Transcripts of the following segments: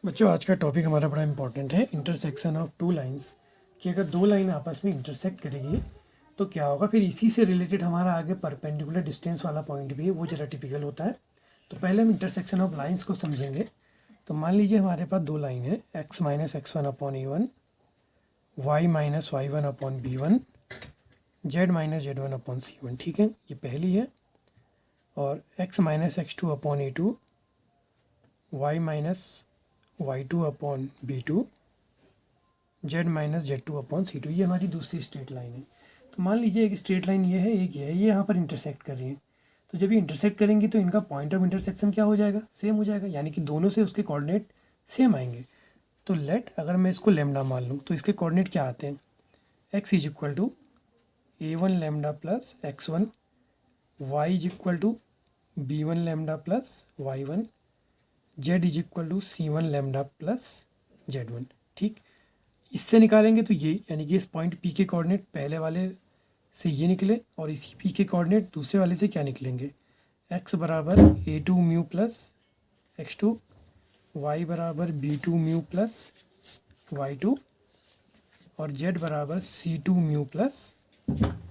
बच्चों आज का टॉपिक हमारा बड़ा इंपॉर्टेंट है, इंटरसेक्शन ऑफ टू लाइंस। कि अगर दो लाइन आपस में इंटरसेक्ट करेगी तो क्या होगा। फिर इसी से रिलेटेड हमारा आगे परपेंडिकुलर डिस्टेंस वाला पॉइंट भी है, वो जरा टिपिकल होता है। तो पहले हम इंटरसेक्शन ऑफ लाइंस को समझेंगे। तो मान लीजिए हमारे पास दो लाइन है, x minus x1 upon a1, y minus y1 upon b1, z minus z1 upon c1। ठीक है, ये पहली है। और x minus x2 upon a2, y minus y2 upon b2, z minus z2 upon c2, ये हमारी दूसरी स्ट्रेट लाइन है। तो मान लीजिए एक स्ट्रेट लाइन ये है, एक ये है, ये यहाँ पर इंटरसेक्ट कर रही है। तो जब ये इंटरसेक्ट करेंगी तो इनका पॉइंट ऑफ इंटरसेक्शन क्या हो जाएगा, सेम हो जाएगा, यानी कि दोनों से उसके कोऑर्डिनेट सेम आएंगे। तो लेट अगर मैं इसको लेमडा मान लूँ तो इसके कोऑर्डिनेट क्या आते हैं, x is equal to a1 lambda plus x1, y is equal to b1 lambda plus y1, z is equal to c1 lambda plus z1। ठीक, इससे निकालेंगे तो ये, यानी कि इस पॉइंट P के कोऑर्डिनेट पहले वाले से ये निकले और इसी P के कोऑर्डिनेट दूसरे वाले से क्या निकलेंगे, x बराबर a2 mu plus x2, y बराबर b2 म्यू प्लस y2 और z बराबर c2 म्यू प्लस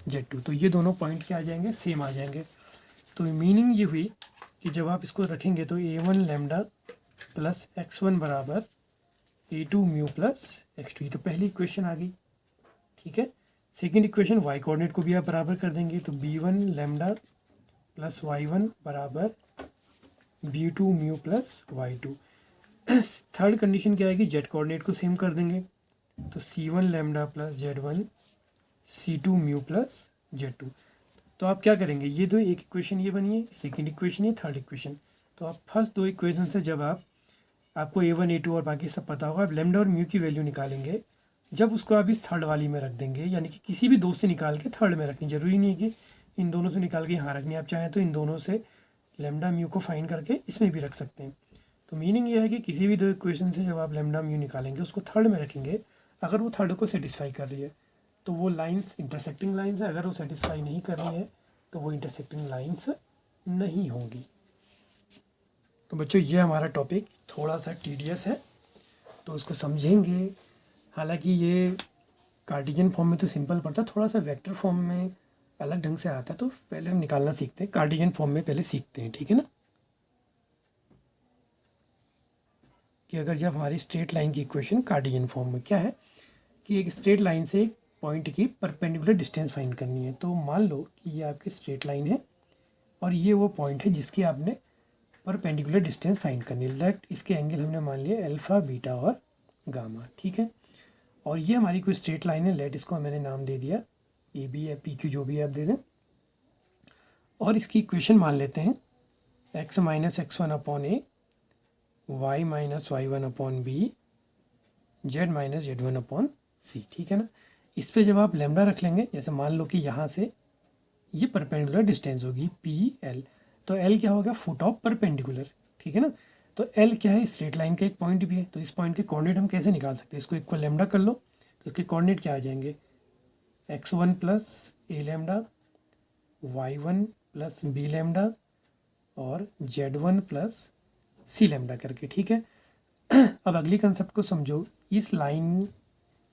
z2। तो ये दोनों पॉइंट क्या आ जाएंगे, सेम आ जाएंगे। तो मीनिंग ये हुई कि जब आप इसको रखेंगे तो a1 लेमडा प्लस x1 बराबर a2 म्यू प्लस x2, ये तो पहली इक्वेशन आ गई। ठीक है, सेकेंड इक्वेशन y कोऑर्डिनेट को भी आप बराबर कर देंगे तो b1 लेमडा प्लस y1 बराबर b2 mu plus y2। Third condition क्या आएगी, z कोऑर्डिनेट को सेम कर देंगे तो c1 lambda plus z1 c2 mu plus z2। तो आप क्या करेंगे, ये दो एक इक्वेशन ये बनी है, सेकंड इक्वेशन ये थर्ड इक्वेशन। तो आप फर्स्ट दो इक्वेशन से जब आपको a1 a2 और बाकी सब पता होगा, आप लेमडा और म्यू की वैल्यू निकालेंगे। जब उसको आप इस थर्ड वाली में रख देंगे, यानी कि किसी भी दो से निकाल के थर्ड में रखनी, जरूरी नहीं है कि इन दोनों से निकाल के यहाँ रखनी, आप चाहें तो इन दोनों से लेमडा म्यू को फाइंड करके इसमें भी रख सकते हैं। तो मीनिंग ये है कि किसी भी दो इक्वेशन से जब आप लेमडा म्यू निकालेंगे, उसको थर्ड में रखेंगे, अगर वो थर्ड को सेटिस्फाई कर रही है तो वो लाइन्स इंटरसेक्टिंग लाइन्स है, अगर वो सेटिस्फाई नहीं कर रही है तो वो इंटरसेक्टिंग लाइन्स नहीं होंगी। तो बच्चों ये हमारा टॉपिक थोड़ा सा टीडियस है, तो उसको समझेंगे। हालांकि ये कार्टेशियन फॉर्म में तो सिंपल पड़ता है, थोड़ा सा वेक्टर फॉर्म में अलग ढंग से आता है। तो पहले हम निकालना सीखते हैं, कार्टेशियन फॉर्म में पहले सीखते हैं, ठीक है ना। कि अगर जब हमारी स्ट्रेट लाइन की इक्वेशन कार्टेशियन फॉर्म में क्या है कि एक स्ट्रेट लाइन से एक पॉइंट की परपेंडिकुलर डिस्टेंस फाइंड करनी है। तो मान लो कि ये आपकी स्ट्रेट लाइन है और ये वो पॉइंट है जिसकी आपने परपेंडिकुलर डिस्टेंस फाइंड करनी है। लेट इसके एंगल हमने मान लिया अल्फा, बीटा और गामा, ठीक है। और ये हमारी कोई स्ट्रेट लाइन है, लेट इसको मैंने नाम दे दिया ए बी या पी क्यू, जो भी आप दे दें। और इसकी इक्वेशन मान लेते हैं x minus x1 upon A, y minus y1 upon B, z minus z1 upon C, ठीक है ना। इस पर जब आप लेमडा रख लेंगे, जैसे मान लो कि यहाँ से ये परपेंडिकुलर डिस्टेंस होगी पी एल, तो एल क्या होगा, फुट ऑफ परपेंडिकुलर, ठीक है ना। तो एल क्या है, स्ट्रेट लाइन का एक पॉइंट भी है। तो इस पॉइंट के कोऑर्डिनेट हम कैसे निकाल सकते हैं, इसको इक्वल लेमडा कर लो तो इसके कोऑर्डिनेट क्या आ जाएंगे, x1 plus A lambda, y1 plus B lambda और z1 प्लस सी लेमडा करके, ठीक है। अब अगली कंसेप्ट को समझो, इस लाइन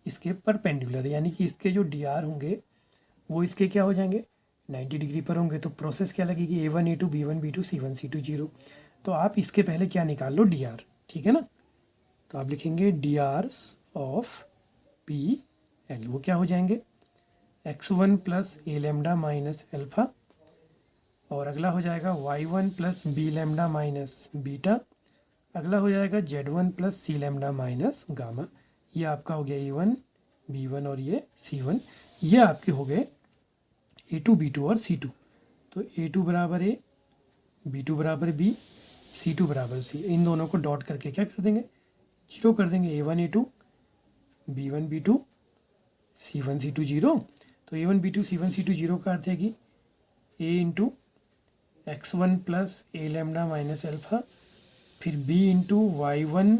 इसके परपेंडिकुलर, यानी कि इसके जो डी आर होंगे वो इसके क्या हो जाएंगे, 90 डिग्री पर होंगे। तो प्रोसेस क्या लगेगी, a1 a2 b1 b2 c1 c2 0। तो आप इसके पहले क्या निकाल लो, डी आर, ठीक है ना। तो आप लिखेंगे D R's of P L, वो क्या हो जाएंगे, x1 plus A lambda minus alpha, और अगला हो जाएगा y1 plus B lambda minus beta, अगला हो जाएगा z1 plus C lambda minus gamma. ये आपका हो गया a1 b1 और ये c1। ये आपके हो गए a2 b2 और c2। तो a2 बराबर a, b2 बराबर b, c2 बराबर c। इन दोनों को डॉट करके क्या कर देंगे, जीरो कर देंगे, a1 a2 b1 b2 c1 c2 0। तो a1 b2 c1 c2 0 का अर्थ है कि a into x1 plus A lambda minus alpha, फिर b into y1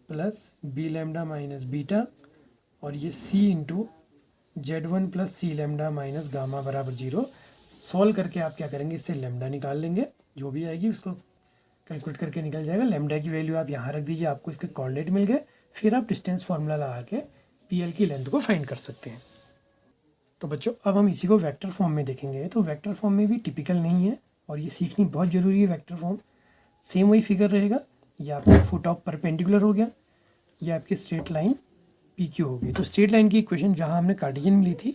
plus B lambda minus beta, और ये c into z1 plus C lambda minus gamma बराबर 0। Solve करके आप क्या करेंगे, इससे लेमडा निकाल लेंगे, जो भी आएगी उसको कैलकुलेट करके निकल जाएगा। लैम्डा की वैल्यू आप यहाँ रख दीजिए, आपको इसके कोऑर्डिनेट मिल गए, फिर आप डिस्टेंस फार्मूला लगा के पीएल की लेंथ को फाइंड कर सकते हैं। तो बच्चों अब हम इसी को वेक्टर फॉर्म में देखेंगे। तो वेक्टर फॉर्म में भी टिपिकल नहीं है और ये सीखनी बहुत ज़रूरी है। वेक्टर फॉर्म सेम वही फिगर रहेगा, ये आपका फुट ऑफ परपेंडिकुलर हो गया, ये आपकी स्ट्रेट लाइन पी क्यू होगी। तो स्ट्रेट लाइन की इक्वेशन जहाँ हमने कार्टेशियन मिली थी,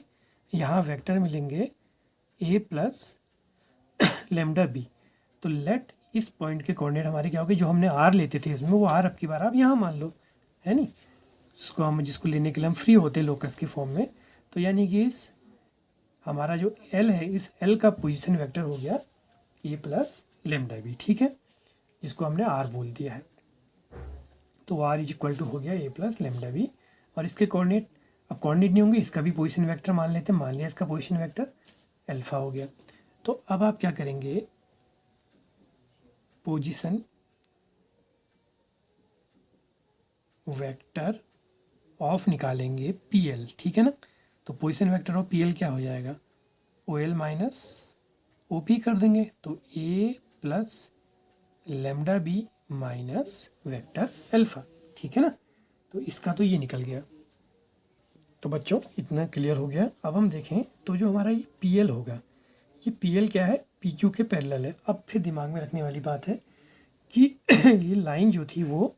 यहाँ वेक्टर मिलेंगे ए प्लस लेमडा बी। तो लेट इस पॉइंट के कोऑर्डिनेट हमारे क्या होंगे, जो हमने आर लेते थे इसमें, वो आर अब की बार आप यहाँ मान लो, है नहीं, जिसको लेने के लिए हम फ्री होते हैं लोकस की फॉर्म में। तो यानी कि इस हमारा जो एल है, इस एल का पोजीशन वेक्टर हो गया ए प्लस लेमडा बी, ठीक है, जिसको हमने आर बोल दिया है। तो आर इज इक्वल टू हो गया ए प्लस लेमडा बी, और इसके कोऑर्डिनेट अब कोऑर्डिनेट नहीं होंगे, इसका भी पोजीशन वेक्टर मान लेते हैं। मान लिया इसका पोजीशन वेक्टर अल्फा हो गया। तो अब आप क्या करेंगे, पोजीशन वेक्टर ऑफ निकालेंगे पी एल, ठीक है ना। तो position vector of P L क्या हो जाएगा, O L minus O P कर देंगे। तो A plus lambda B minus vector alpha, ठीक है ना। तो इसका तो ये निकल गया। तो बच्चों इतना क्लियर हो गया। अब हम देखें तो जो हमारा ये पी एल होगा, ये पी एल क्या है, पी क्यू के पैरेलल है। अब फिर दिमाग में रखने वाली बात है कि ये लाइन जो थी वो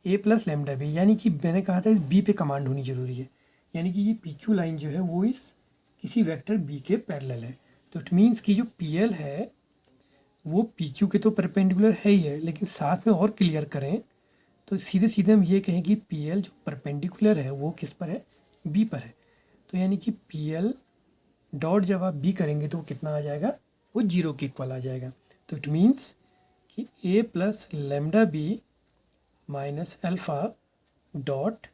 ए प्लस लेमडा बी, यानी कि मैंने कहा था इस बी पे कमांड होनी जरूरी है, यानी कि ये पी क्यू लाइन जो है वो इस किसी वेक्टर बी के पैरेलल है। तो इट मीन्स कि जो पी एल है वो पी क्यू के तो परपेंडिकुलर है ही है, लेकिन साथ में और क्लियर करें तो सीधे सीधे हम ये कहें कि पी एल जो परपेंडिकुलर है वो किस पर है, बी पर है। तो यानी कि पी एल डॉट जब आप बी करेंगे तो कितना आ जाएगा, वो जीरो के इक्वल आ जाएगा। तो इट मीन्स कि A plus lambda B minus alpha dot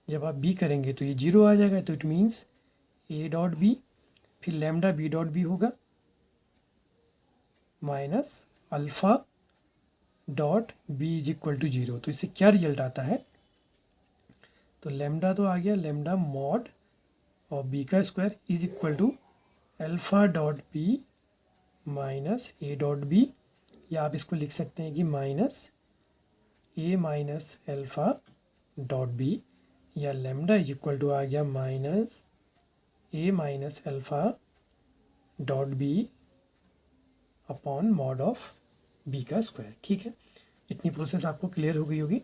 जब आप बी करेंगे तो ये जीरो आ जाएगा। तो it means A dot B फिर लेमडा बी डॉट बी होगा minus alpha dot B is equal to zero. तो इससे क्या रिजल्ट आता है, तो लेमडा तो आ गया, लेमडा मॉड और बी का square is equal to alpha dot B minus A dot B, या आप इसको लिख सकते हैं कि minus A minus alpha dot B, या लेमडा इज इक्वल टू आ गया minus A minus alpha dot B upon mod of B का स्क्वायर, ठीक है। इतनी प्रोसेस आपको क्लियर हो गई होगी।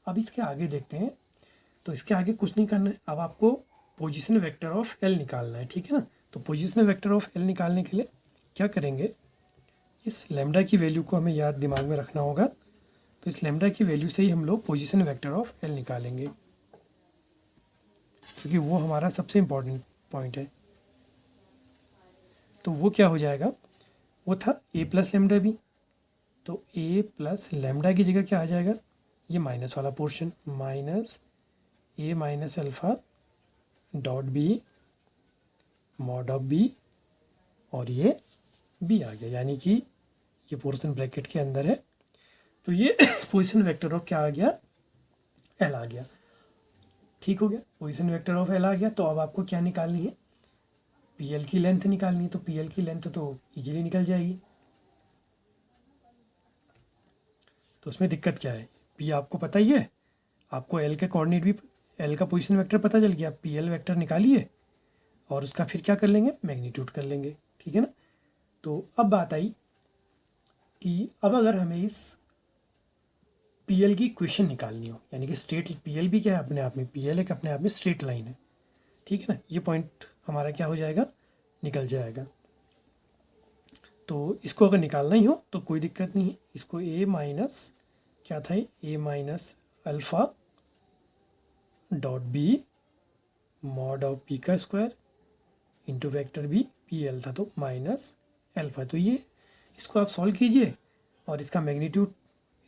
अब इसके आगे देखते हैं। तो इसके आगे कुछ नहीं करना है, अब आपको पोजीशन वेक्टर ऑफ एल निकालना है, ठीक है ना। तो पोजीशन वेक्टर ऑफ एल निकालने के लिए क्या करेंगे, इस लेमडा की वैल्यू को हमें याद दिमाग में रखना होगा। तो इस लेमडा की वैल्यू से ही हम लोग पोजीशन वेक्टर ऑफ एल निकालेंगे, क्योंकि वो हमारा सबसे इम्पोर्टेंट पॉइंट है। तो वो क्या हो जाएगा, वो था ए प्लस लेमडा बी। तो ए प्लस लेमडा की जगह क्या आ जाएगा, ये माइनस वाला portion, minus A minus alpha dot B mod of B, और ये बी आ गया, यानी कि ये पोर्शन ब्रैकेट के अंदर है। तो ये पोजीशन वेक्टर ऑफ क्या आ गया, एल आ गया, ठीक हो गया। पोजीशन वेक्टर ऑफ एल आ गया। तो अब आपको क्या निकालनी है, पी एल की लेंथ निकालनी है। तो पी एल की लेंथ तो इजीली निकल जाएगी। तो उसमें दिक्कत क्या है, पी आपको पता ही है, आपको एल के कोऑर्डिनेट भी, एल का पोजीशन वेक्टर पता चल गया, पी एल वेक्टर निकालिए और उसका फिर क्या कर लेंगे, मैग्नीट्यूड कर लेंगे, ठीक है ना। तो अब बात आई कि अब अगर हमें इस पी एल की इक्वेशन निकालनी हो, यानी कि स्ट्रेट, पी एल भी क्या है अपने आप में, पी एल एक अपने आप में स्ट्रेट लाइन है, ठीक है ना। ये पॉइंट हमारा क्या हो जाएगा, निकल जाएगा। तो इसको अगर निकालना ही हो तो कोई दिक्कत नहीं है, इसको ए माइनस क्या था, A minus alpha dot B mod of P का square into vector B, P L था तो माइनस अल्फ़ा। तो ये इसको आप सॉल्व कीजिए और इसका मैग्नीट्यूड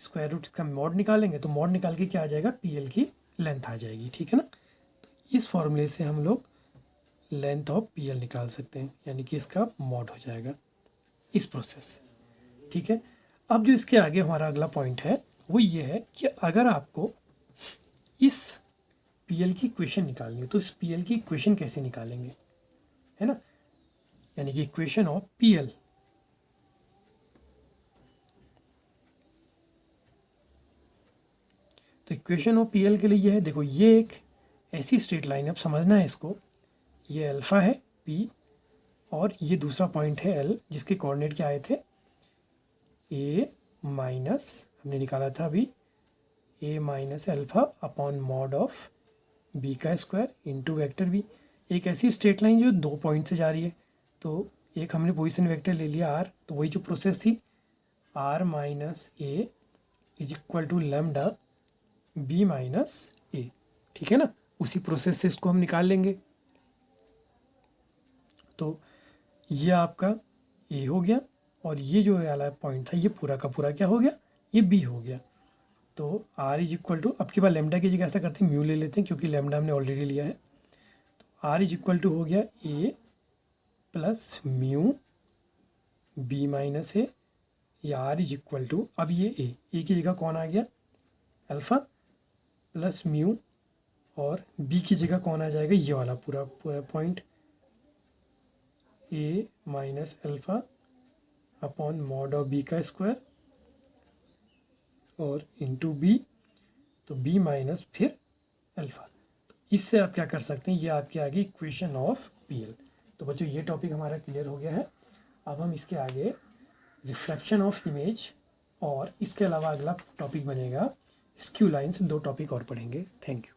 स्क्वायर रूट का मॉड निकालेंगे, तो मॉड निकाल के क्या आ जाएगा, पी एल की लेंथ आ जाएगी, ठीक है ना। तो इस फॉर्मूले से हम लोग लेंथ ऑफ पी एल निकाल सकते हैं, यानी कि इसका मॉड हो जाएगा इस प्रोसेस, ठीक है। अब जो इसके आगे हमारा अगला पॉइंट है वो ये है कि अगर आपको इस पी एल की इक्वेशन निकालनी है तो इस पी एल की इक्वेशन कैसे निकालेंगे, है ना, यानी कि equation of P L. Equation of P L के लिए ये है, देखो ये एक ऐसी स्ट्रेट लाइन है, अब समझना है इसको, ये अल्फ़ा है पी और ये दूसरा पॉइंट है एल, जिसके कोऑर्डिनेट क्या आए थे, ए माइनस, हमने निकाला था अभी, A minus alpha upon mod of B का स्क्वायर इंटू वेक्टर बी। एक ऐसी स्ट्रेट लाइन जो 2 पॉइंट से जा रही है, तो एक हमने पोजीशन वेक्टर ले लिया आर, तो वही जो प्रोसेस थी, R minus A is equal to lambda B minus A, ठीक है ना। उसी प्रोसेस से इसको हम निकाल लेंगे। तो ये आपका ए हो गया और ये जो वाला पॉइंट था ये पूरा का पूरा क्या हो गया, ये बी हो गया। तो आर इज इक्वल टू, अब की बार लेमडा की जगह ऐसा करते हैं म्यू ले लेते हैं क्योंकि लेमडा हमने ऑलरेडी लिया है। तो आर इज इक्वल टू हो गया ए प्लस म्यू बी माइनस ए, या आर इज इक्वल टू, अब ये ए की जगह कौन आ गया, अल्फ़ा प्लस म्यू, और बी की जगह कौन आ जाएगा, ये वाला पूरा पूरा point, A minus alpha upon mod of B का स्क्वायर और इंटू बी, तो बी माइनस फिर अल्फ़ा। तो इससे आप क्या कर सकते हैं, ये आपकी आ गई इक्वेशन ऑफ पी एल। तो बच्चों ये टॉपिक हमारा क्लियर हो गया है। अब हम इसके आगे रिफ्लेक्शन ऑफ इमेज और इसके अलावा अगला टॉपिक बनेगा स्क्यू लाइन्स, 2 टॉपिक और पढ़ेंगे। Thank you.